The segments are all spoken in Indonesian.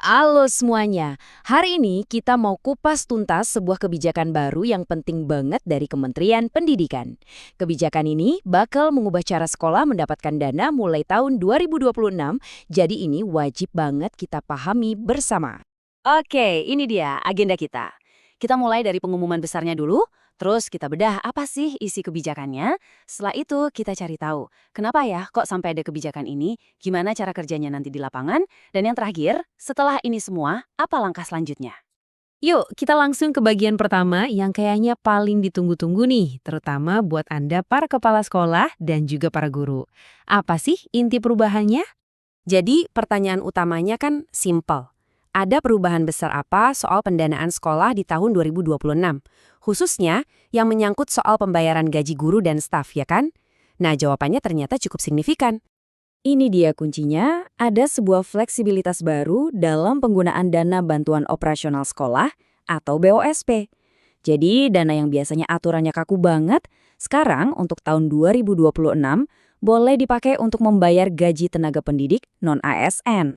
Halo semuanya, hari ini kita mau kupas tuntas sebuah kebijakan baru yang penting banget dari Kementerian Pendidikan. Kebijakan ini bakal mengubah cara sekolah mendapatkan dana mulai tahun 2026, jadi ini wajib banget kita pahami bersama. Oke, ini dia agenda kita. Kita mulai dari pengumuman besarnya dulu, terus kita bedah apa sih isi kebijakannya. Setelah itu kita cari tahu, kenapa ya kok sampai ada kebijakan ini, gimana cara kerjanya nanti di lapangan, dan yang terakhir, setelah ini semua, apa langkah selanjutnya? Yuk, kita langsung ke bagian pertama yang kayaknya paling ditunggu-tunggu nih, terutama buat Anda para kepala sekolah dan juga para guru. Apa sih inti perubahannya? Jadi pertanyaan utamanya kan simple. Ada perubahan besar apa soal pendanaan sekolah di tahun 2026? Khususnya yang menyangkut soal pembayaran gaji guru dan staf, ya kan? Nah, jawabannya ternyata cukup signifikan. Ini dia kuncinya, ada sebuah fleksibilitas baru dalam penggunaan dana bantuan operasional sekolah atau BOSP. Jadi dana yang biasanya aturannya kaku banget, sekarang untuk tahun 2026 boleh dipakai untuk membayar gaji tenaga pendidik non-ASN.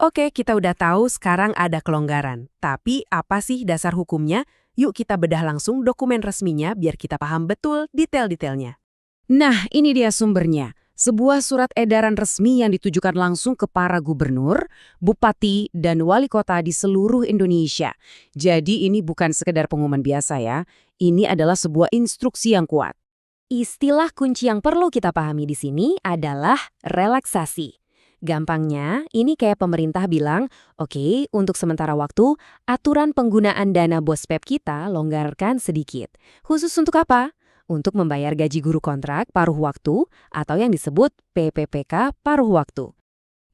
Oke, kita udah tahu sekarang ada kelonggaran. Tapi apa sih dasar hukumnya? Yuk kita bedah langsung dokumen resminya biar kita paham betul detail-detailnya. Nah, ini dia sumbernya. Sebuah surat edaran resmi yang ditujukan langsung ke para gubernur, bupati, dan wali kota di seluruh Indonesia. Jadi ini bukan sekedar pengumuman biasa ya, ini adalah sebuah instruksi yang kuat. Istilah kunci yang perlu kita pahami di sini adalah relaksasi. Gampangnya, ini kayak pemerintah bilang, oke, untuk sementara waktu, aturan penggunaan dana BOSPEP kita longgarkan sedikit. Khusus untuk apa? Untuk membayar gaji guru kontrak paruh waktu atau yang disebut PPPK paruh waktu.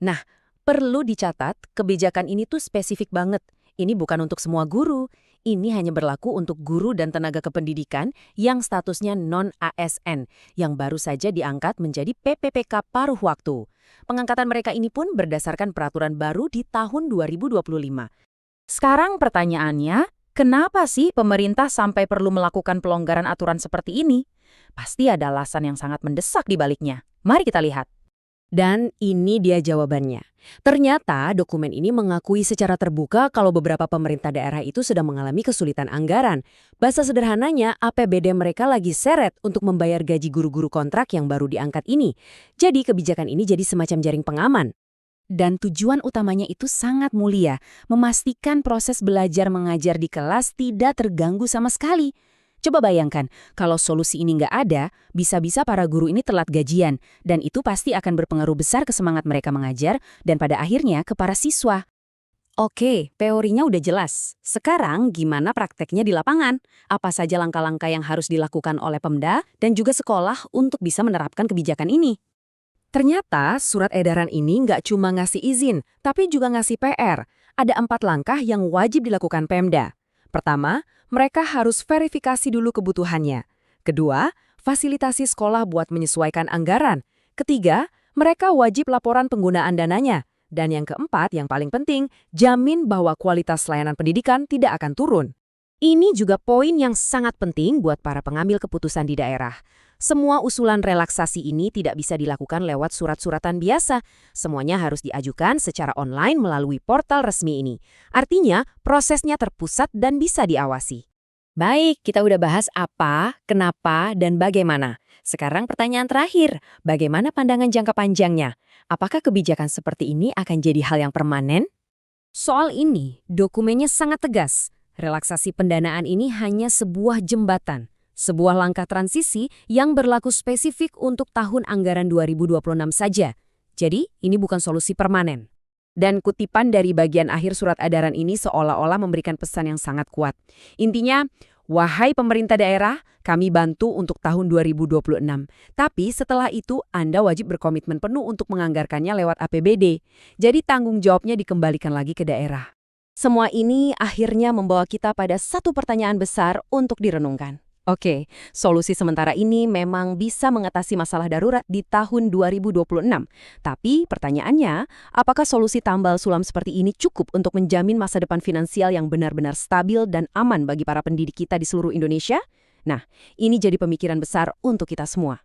Nah, perlu dicatat, kebijakan ini tuh spesifik banget. Ini bukan untuk semua guru. Ini hanya berlaku untuk guru dan tenaga kependidikan yang statusnya non-ASN, yang baru saja diangkat menjadi PPPK paruh waktu. Pengangkatan mereka ini pun berdasarkan peraturan baru di tahun 2025. Sekarang pertanyaannya, kenapa sih pemerintah sampai perlu melakukan pelonggaran aturan seperti ini? Pasti ada alasan yang sangat mendesak di baliknya. Mari kita lihat. Dan ini dia jawabannya. Ternyata dokumen ini mengakui secara terbuka kalau beberapa pemerintah daerah itu sedang mengalami kesulitan anggaran. Bahasa sederhananya, APBD mereka lagi seret untuk membayar gaji guru-guru kontrak yang baru diangkat ini. Jadi kebijakan ini jadi semacam jaring pengaman. Dan tujuan utamanya itu sangat mulia, memastikan proses belajar mengajar di kelas tidak terganggu sama sekali. Coba bayangkan, kalau solusi ini nggak ada, bisa-bisa para guru ini telat gajian, dan itu pasti akan berpengaruh besar ke semangat mereka mengajar, dan pada akhirnya ke para siswa. Oke, teorinya udah jelas. Sekarang gimana prakteknya di lapangan? Apa saja langkah-langkah yang harus dilakukan oleh Pemda dan juga sekolah untuk bisa menerapkan kebijakan ini? Ternyata surat edaran ini nggak cuma ngasih izin, tapi juga ngasih PR. Ada 4 langkah yang wajib dilakukan Pemda. Pertama, mereka harus verifikasi dulu kebutuhannya. Kedua, fasilitasi sekolah buat menyesuaikan anggaran. Ketiga, mereka wajib laporan penggunaan dananya. Dan yang keempat, yang paling penting, jamin bahwa kualitas layanan pendidikan tidak akan turun. Ini juga poin yang sangat penting buat para pengambil keputusan di daerah. Semua usulan relaksasi ini tidak bisa dilakukan lewat surat-suratan biasa. Semuanya harus diajukan secara online melalui portal resmi ini. Artinya, prosesnya terpusat dan bisa diawasi. Baik, kita udah bahas apa, kenapa, dan bagaimana. Sekarang pertanyaan terakhir, bagaimana pandangan jangka panjangnya? Apakah kebijakan seperti ini akan jadi hal yang permanen? Soal ini, dokumennya sangat tegas. Relaksasi pendanaan ini hanya sebuah jembatan. Sebuah langkah transisi yang berlaku spesifik untuk tahun anggaran 2026 saja. Jadi, ini bukan solusi permanen. Dan kutipan dari bagian akhir surat edaran ini seolah-olah memberikan pesan yang sangat kuat. Intinya, wahai pemerintah daerah, kami bantu untuk tahun 2026. Tapi setelah itu, Anda wajib berkomitmen penuh untuk menganggarkannya lewat APBD. Jadi tanggung jawabnya dikembalikan lagi ke daerah. Semua ini akhirnya membawa kita pada satu pertanyaan besar untuk direnungkan. Oke, solusi sementara ini memang bisa mengatasi masalah darurat di tahun 2026. Tapi pertanyaannya, apakah solusi tambal sulam seperti ini cukup untuk menjamin masa depan finansial yang benar-benar stabil dan aman bagi para pendidik kita di seluruh Indonesia? Nah, ini jadi pemikiran besar untuk kita semua.